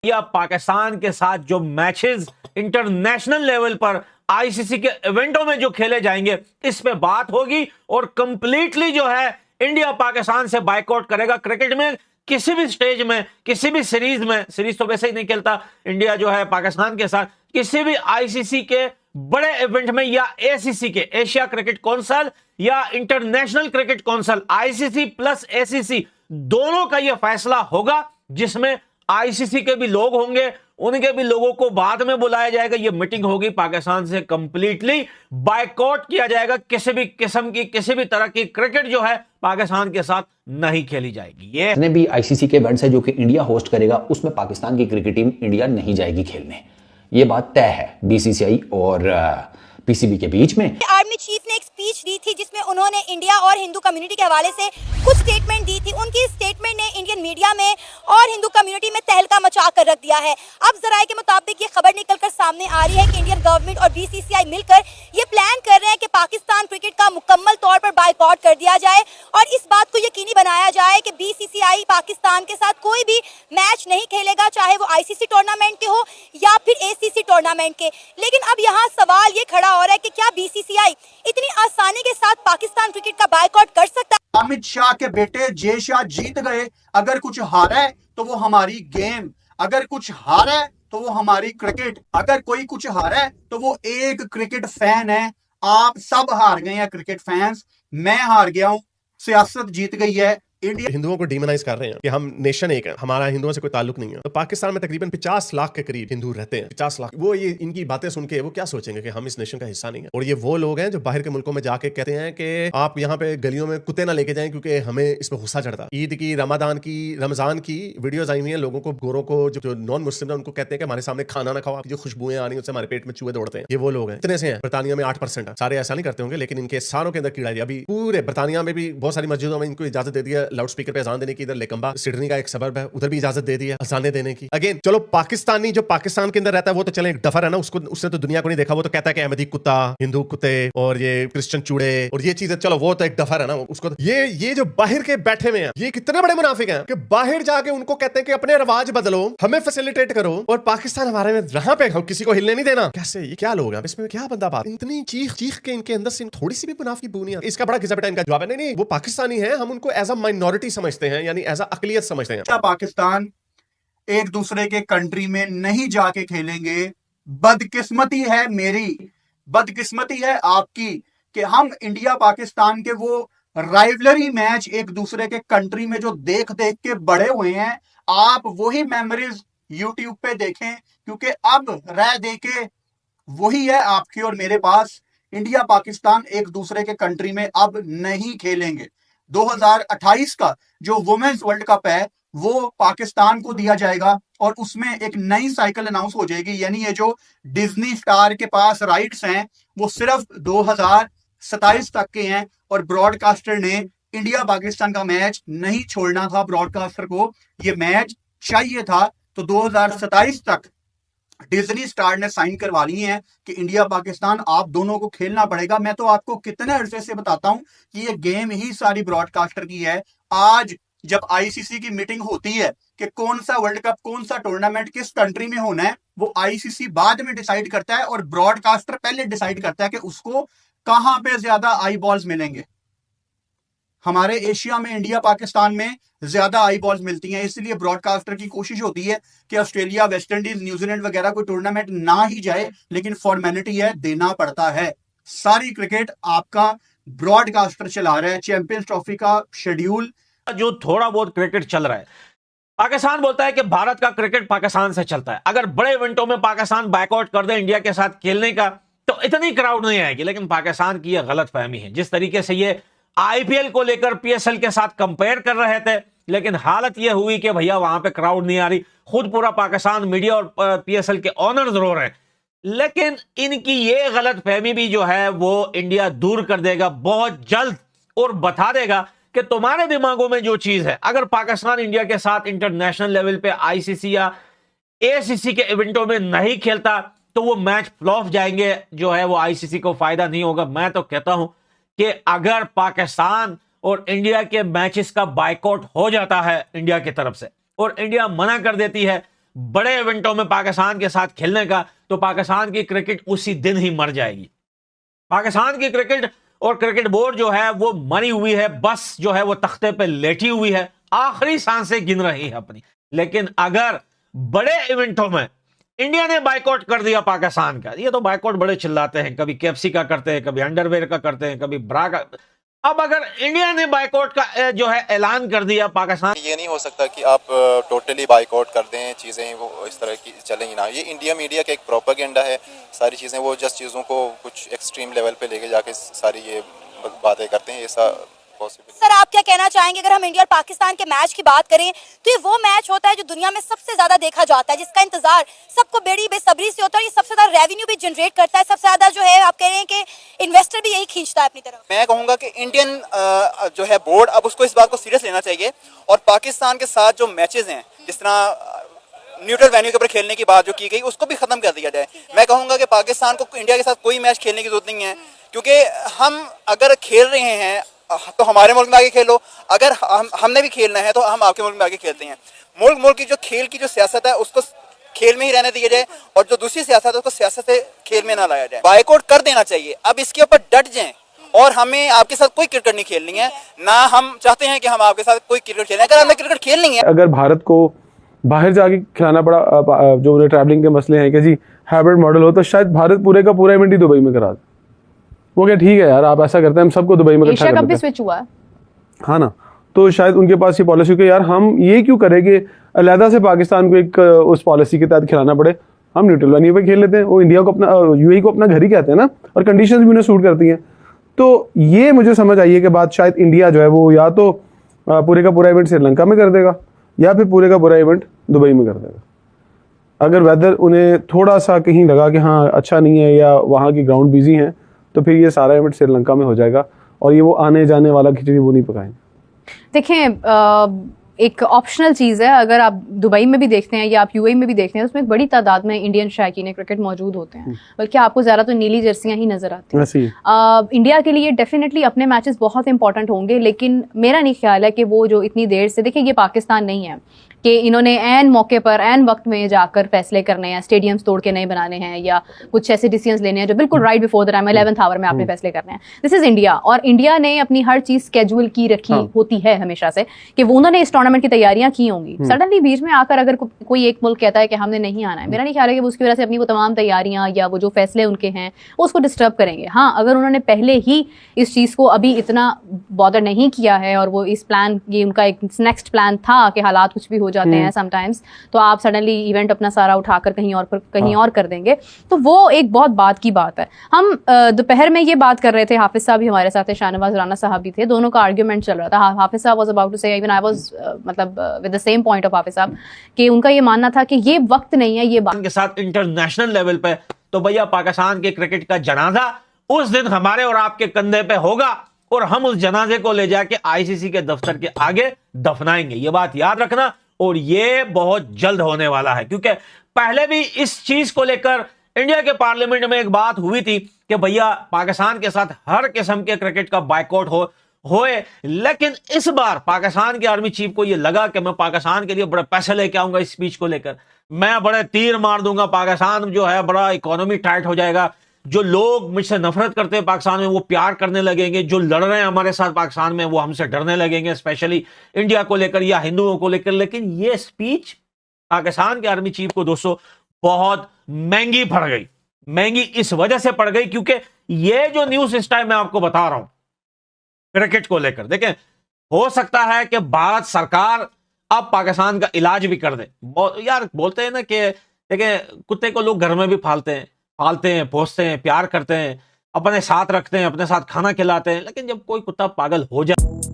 या पाकिस्तान के साथ जो मैचेस इंटरनेशनल लेवल पर आईसीसी के इवेंटों में जो खेले जाएंगे इस पे बात होगी और कंप्लीटली जो है इंडिया पाकिस्तान से बायकॉट करेगा। क्रिकेट में किसी भी स्टेज में, किसी भी सीरीज में, सीरीज तो वैसे ही नहीं खेलता इंडिया जो है पाकिस्तान के साथ, किसी भी आईसीसी के बड़े इवेंट में या एसीसी के, एशिया क्रिकेट काउंसिल या international cricket council, ICC plus ACC दोनों का यह फैसला होगा जिसमें आईसीसी के भी लोग होंगे, उनके भी लोगों को बाद में बुलाया जाएगा। यह मीटिंग होगी, पाकिस्तान से कंप्लीटली बायकॉट किया जाएगा। किसी भी किस्म की, किसी भी तरह की क्रिकेट जो है पाकिस्तान के साथ नहीं खेली जाएगी। ये जितने भी आईसीसी के इवेंट्स है जो कि इंडिया होस्ट करेगा उसमें पाकिस्तान की क्रिकेट टीम इंडिया नहीं जाएगी खेलने, ये बात तय है बीसीसीआई और पीसीबी के बीच में। आर्मी चीफ ने एक स्पीच दी थी जिसमें उन्होंने इंडिया और हिंदू कम्युनिटी के हवाले से कुछ स्टेटमेंट दी थी। उनकी स्टेटमेंट ने इंडियन मीडिया में और हिंदू कम्युनिटी में तहलका मचा कर रख दिया है। अब जराये के मुताबिक ये खबर निकलकर सामने आ रही है कि इंडियन गवर्नमेंट और बीसीसीआई मिलकर ये प्लान कर रहे हैं कि पाकिस्तान क्रिकेट का मुकम्मल तौर पर बायकॉट कर दिया जाए और इस बात को यकीनी बनाया जाए कि बीसीसीआई पाकिस्तान के साथ कोई भी मैच नहीं खेलेगा, चाहे वो आईसीसी टूर्नामेंट के हो या फिर एसीसी टूर्नामेंट के। लेकिन अब यहाँ सवाल ये खड़ा हो रहा है कि क्या बीसीसीआई इतनी आसानी के साथ पाकिस्तान क्रिकेट का बायकॉट कर सकता है? अमित शाह के बेटे जय शाह जीत गए, अगर कुछ हारा है तो वो हमारी गेम, अगर कुछ हारा है तो वो हमारी क्रिकेट, अगर कोई कुछ हारा है तो वो एक क्रिकेट फैन है। आप सब हार गए हैं क्रिकेट फैंस, मैं हार गया हूं, सियासत जीत गई है। हिंदुओं को डिमोनाइज कर रहे हैं कि हम नेशन एक है, हमारा हिंदुओं से कोई ताल्लुक नहीं है। तो पाकिस्तान में तकरीबन 50 लाख के करीब हिंदू रहते हैं, 50 लाख। वो ये इनकी बातें सुन के वो क्या सोचेंगे कि हम इस नेशन का हिस्सा नहीं है। और ये वो लोग हैं जो बाहर के मुल्कों में जाके कहते हैं कि आप यहाँ पे गलियों में कुत्ते ना लेके जाएं क्योंकि हमें इसमें गुस्सा चढ़ता। ईद की, रमजान की वीडियोज आई हुई है, लोगों को, गोरों को, जो नॉन मुस्लिम है उनको कहते हैं कि हमारे सामने खाना ना खाओ, आपकी जो खुशबुएं आ रही है उससे हमारे पेट में चूहे दौड़ते हैं। ये वो लोग हैं। इतने से हैं, बरतानिया में 8% है, सारे ऐसा नहीं करते होंगे लेकिन इनके सारों के अंदर कीड़ा है। अभी पूरे बरतानिया में भी बहुत सारी मस्जिदों में इनको इजाजत दे दी है लाउड स्पीकर पे अजान की। इधर लेकम्बा सिडनी का एक सबर्ब है, उधर भी इजाजत दे दी है अजाने देने की। अगेन चलो, पाकिस्तानी जो पाकिस्तान के अंदर रहता है वो तो चले एक डफर है ना, उसने तो दुनिया को नहीं देखा। वो तो कहता है कि अहमदी कुत्ता, हिंदू कुत्ते और ये क्रिश्चियन चूड़े और ये चीजें, चलो वो तो एक डफर है ना उसको। ये जो बाहर के बैठे हुए हैं ये कितने बड़े मुनाफिक हैं कि बाहर जाके उनको कहते हैं कि अपने रिवाज बदलो, हमें फैसिलिटेट करो और पाकिस्तान हमारे में रहा पे किसी को हिलने नहीं देना। कैसे, ये क्या लोग हैं? इसमें क्या बंदा बात, इतनी चीख के इनके अंदर से थोड़ी सी भी मुनाफिकी बुनियाद। इसका बड़ा घिसा पिटा इनका जवाब है, नहीं वो पाकिस्तानी है, हम उनको एज अ माइनॉरिटी समझते हैं, यानी एज अ अकलियत समझते हैं। पाकिस्तान एक दूसरे के कंट्री में नहीं जाके खेलेंगे। बदकिस्मती है मेरी, बदकिस्मती है आपकी कि हम इंडिया पाकिस्तान के वो राइवलरी मैच एक दूसरे के कंट्री में जो देख देख के बड़े हुए हैं, आप वही मेमोरीज यूट्यूब पे देखें क्योंकि अब रह दे के वही है आपके और मेरे पास। इंडिया पाकिस्तान एक दूसरे के कंट्री में अब नहीं खेलेंगे। 2028 का जो वुमेन्स वर्ल्ड कप है वो पाकिस्तान को दिया जाएगा और उसमें एक नई साइकिल अनाउंस हो जाएगी, यानी ये जो डिज्नी स्टार के पास राइट्स हैं वो सिर्फ 2027 तक के हैं और ब्रॉडकास्टर ने इंडिया पाकिस्तान का मैच नहीं छोड़ना था। ब्रॉडकास्टर को ये मैच चाहिए था, तो 2027 तक डिज्नी स्टार ने साइन करवा ली है कि इंडिया पाकिस्तान आप दोनों को खेलना पड़ेगा। मैं तो आपको कितने अरसे से बताता हूं कि ये गेम ही सारी ब्रॉडकास्टर की है। आज जब आईसीसी की मीटिंग होती है कि कौन सा वर्ल्ड कप, कौन सा टूर्नामेंट किस कंट्री में होना है, वो आईसीसी बाद में डिसाइड करता है और ब्रॉडकास्टर पहले डिसाइड करता है कि उसको कहां पे ज्यादा आई बॉल्स मिलेंगे। हमारे एशिया में इंडिया पाकिस्तान में ज्यादा आई बॉल्स मिलती हैं, इसलिए ब्रॉडकास्टर की कोशिश होती है कि ऑस्ट्रेलिया, वेस्ट इंडीज, न्यूजीलैंड वगैरह कोई टूर्नामेंट ना ही जाए, लेकिन फॉर्मेलिटी है, देना पड़ता है। सारी क्रिकेट आपका ब्रॉडकास्टर चला रहा है। चैंपियंस ट्रॉफी का शेड्यूल जो थोड़ा बहुत क्रिकेट चल रहा है, पाकिस्तान बोलता है कि भारत का क्रिकेट पाकिस्तान से चलता है। अगर बड़े इवेंटों में पाकिस्तान बायकॉट कर दे इंडिया के साथ खेलने का तो इतनी क्राउड नहीं आएगी। लेकिन पाकिस्तान की यह गलत फहमी है। जिस तरीके से ये आईपीएल को लेकर पीएसएल के साथ कंपेयर कर रहे थे, लेकिन हालत यह हुई कि भैया वहां पे क्राउड नहीं आ रही। खुद पूरा पाकिस्तान मीडिया और पीएसएल के ऑनर्स रो रहे हैं। लेकिन इनकी ये गलत फहमी भी जो है वो इंडिया दूर कर देगा बहुत जल्द और बता देगा कि तुम्हारे दिमागों में जो चीज है, अगर पाकिस्तान इंडिया के साथ इंटरनेशनल लेवल पे आईसीसी या एसीसी के इवेंटों में नहीं खेलता तो वो मैच फ्लॉप जाएंगे, जो है वो आईसीसी को फायदा नहीं होगा। मैं तो कहता हूं कि अगर पाकिस्तान और इंडिया के मैचेस का बायकॉट हो जाता है इंडिया की तरफ से और इंडिया मना कर देती है बड़े इवेंटों में पाकिस्तान के साथ खेलने का, तो पाकिस्तान की क्रिकेट उसी दिन ही मर जाएगी। पाकिस्तान की क्रिकेट और क्रिकेट बोर्ड जो है वो मरी हुई है, बस जो है वो तख्ते पे लेटी हुई है, आखिरी सांसें गिन रही है अपनी। लेकिन अगर बड़े इवेंटों में इंडिया ने बाइकआउट कर दिया पाकिस्तान का, ये तो बाइकआउट बड़े चिल्लाते हैं, कभी केएफसी का करते हैं, कभी अंडरवेयर का करते हैं, कभी ब्रा का। अब अगर इंडिया ने बाइकआउट का जो है ऐलान कर दिया पाकिस्तान, ये नहीं हो सकता कि आप टोटली बाइकआउट कर दें, चीज़ें वो इस तरह की चलेंगी ना। ये इंडिया मीडिया का एक प्रोपेगेंडा है, सारी चीज़ें वो जस्ट चीज़ों को कुछ एक्सट्रीम लेवल पे लेके जाके सारी ये बातें करते हैं, ऐसा पॉसिबल। सर आप क्या कहना चाहेंगे, अगर हम इंडिया और पाकिस्तान के मैच की बात करें तो ये वो मैच होता है जो दुनिया में सबसे ज्यादा देखा जाता है, जिसका इंतजार सबको बड़ी बेसब्री से होता है, ये सबसे ज्यादा रेवेन्यू भी जनरेट करता है, सबसे ज्यादा जो है आप कह रहे हैं कि इन्वेस्टर भी यही खींचता है अपनी तरफ। मैं कहूँगा कि इंडियन जो है बोर्ड अब उसको इस बात को सीरियस लेना चाहिए और पाकिस्तान के साथ जो मैचेस हैं, जिस तरह न्यूट्रल वेन्यू के ऊपर खेलने की बात जो की गई, उसको भी खत्म कर दिया जाए। मैं कहूँगा कि पाकिस्तान को इंडिया के साथ कोई मैच खेलने की जरूरत नहीं है, क्योंकि हम अगर खेल रहे हैं तो हमारे मुल्क में आगे खेलो, अगर हमने भी खेलना है तो हम आपके मुल्क में आगे खेलते हैं। मुल्क की जो खेल की जो सियासत है उसको खेल में ही रहने दिया जाए और जो दूसरी सियासत है उसको सियासत से खेल में ना लाया जाए। बाइकआउट कर देना चाहिए, अब इसके ऊपर डट जाएं और हमें आपके साथ कोई क्रिकेट नहीं खेलनी है, ना हम चाहते हैं कि हम आपके साथ कोई क्रिकेट खेलें। अगर हमें क्रिकेट खेलनी है, अगर भारत को बाहर जाके खिलाना पड़ा, जो उन्हें ट्रैवलिंग के मसले हैं कि जी हाइब्रिड मॉडल हो, तो शायद भारत पूरे का पूरा इवेंट ही दुबई में करा दे। वो क्या ठीक है यार, आप ऐसा करते हैं, हम सबको दुबई में इकट्ठा कर देते हैं। स्विच हुआ है, हाँ ना, तो शायद उनके पास ये पॉलिसी कि यार हम ये क्यों करें कि अलहदा से पाकिस्तान को एक उस पॉलिसी के तहत खिलाना पड़े, हम न्यूट्रल वेन्यू पे खेल लेते हैं। वो इंडिया को अपना, यूएई को अपना घर ही कहते हैं ना, और कंडीशंस भी उन्हें सूट करती हैं। तो ये मुझे समझ आई है कि बात शायद इंडिया जो है वो या तो पूरे का पूरा इवेंट श्रीलंका में कर देगा या फिर पूरे का पूरा इवेंट दुबई में कर देगा। अगर वेदर उन्हें थोड़ा सा कहीं लगा कि हाँ अच्छा नहीं है या वहाँ की ग्राउंड बिजी हैं, तो फिर ये सारा इवेंट श्रीलंका में हो जाएगा और ये वो आने जाने वाला खिचड़ी वो नहीं पकाएंगे। देखें एक ऑप्शनल चीज़ है, अगर आप दुबई में भी देखते हैं या आप यूएई में भी देखते हैं, उसमें एक बड़ी तादाद में इंडियन शायकीन क्रिकेट मौजूद होते हैं, बल्कि आपको ज़्यादा तो नीली जर्सियां ही नजर आती हैं। इंडिया के लिए डेफिनेटली अपने मैचेस बहुत इंपॉर्टेंट होंगे, लेकिन मेरा नहीं ख्याल है कि वो जो इतनी देर से, देखिए ये पाकिस्तान नहीं है कि इन्होंने एन मौके पर एन वक्त में जाकर फैसले करने हैं, स्टेडियम्स तोड़ के नए बनाने हैं या कुछ ऐसे डिसीजंस लेने हैं जो बिल्कुल right before the time 11th hour में आपने फैसले करने हैं। दिस इज इंडिया, और इंडिया ने अपनी हर चीज स्केड्यूल की रखी होती है हमेशा से कि वो उन्होंने इस टूर्नामेंट की तैयारियां की होंगी। सडनली बीच में आकर अगर कोई एक मुल्क कहता है कि हमने नहीं आना है, मेरा नहीं ख्याल है कि वो उसकी वजह से अपनी वो तमाम तैयारियां या वो जो फैसले उनके हैं उसको डिस्टर्ब करेंगे। हाँ, अगर उन्होंने पहले ही इस चीज को अभी इतना बॉदर नहीं किया है और वो इस प्लान, ये उनका एक नेक्स्ट प्लान था कि हालात कुछ भी हो जाते हैं समटाइम्स, तो आप सडनली इवेंट अपना सारा उठाकर कहीं और कर देंगे, तो वो एक बहुत बात की बात है। हम दोपहर में ये बात कर रहे थे, हाफिज साहब भी हमारे साथ थे, शाहनवाज राना साहब भी थे, दोनों का आर्ग्यूमेंट चल रहा था। हाफिज साहब वाज अबाउट टू से, इवन आई वाज मतलब with the same point of Hafiz साहब, कि उनका ये मानना था कि ये वक्त नहीं है ये बात के साथ इंटरनेशनल लेवल पे, तो भैया पाकिस्तान के क्रिकेट का जनाजा उस दिन हमारे और आपके कंधे पे होगा और हम उस जनाजे को ले जाके आईसीसी के दफ्तर के आगे दफनाएंगे। ये बात याद रखना, और ये बहुत जल्द होने वाला है, क्योंकि पहले भी इस चीज को लेकर इंडिया के पार्लियामेंट में एक बात हुई थी कि भैया पाकिस्तान के साथ हर किस्म के क्रिकेट का बाइकआउट होए, लेकिन इस बार पाकिस्तान के आर्मी चीफ को यह लगा कि मैं पाकिस्तान के लिए बड़े पैसे लेके आऊंगा इस स्पीच को लेकर, मैं बड़े तीर मार दूंगा, पाकिस्तान जो है बड़ा इकोनॉमी टाइट हो जाएगा, जो लोग मुझसे नफरत करते हैं पाकिस्तान में वो प्यार करने लगेंगे, जो लड़ रहे हैं हमारे साथ पाकिस्तान में वो हमसे डरने लगेंगे, स्पेशली इंडिया को लेकर या हिंदुओं को लेकर। लेकिन ये स्पीच पाकिस्तान के आर्मी चीफ को दोस्तों बहुत महंगी पड़ गई। महंगी इस वजह से पड़ गई क्योंकि ये जो न्यूज इस टाइम मैं आपको बता रहा हूं क्रिकेट को लेकर, देखें हो सकता है कि भारत सरकार अब पाकिस्तान का इलाज भी कर दे। यार बोलते हैं ना कि देखें कुत्ते को लोग घर में भी पालते हैं, पोसते हैं, प्यार करते हैं, अपने साथ रखते हैं, अपने साथ खाना खिलाते हैं, लेकिन जब कोई कुत्ता पागल हो जाए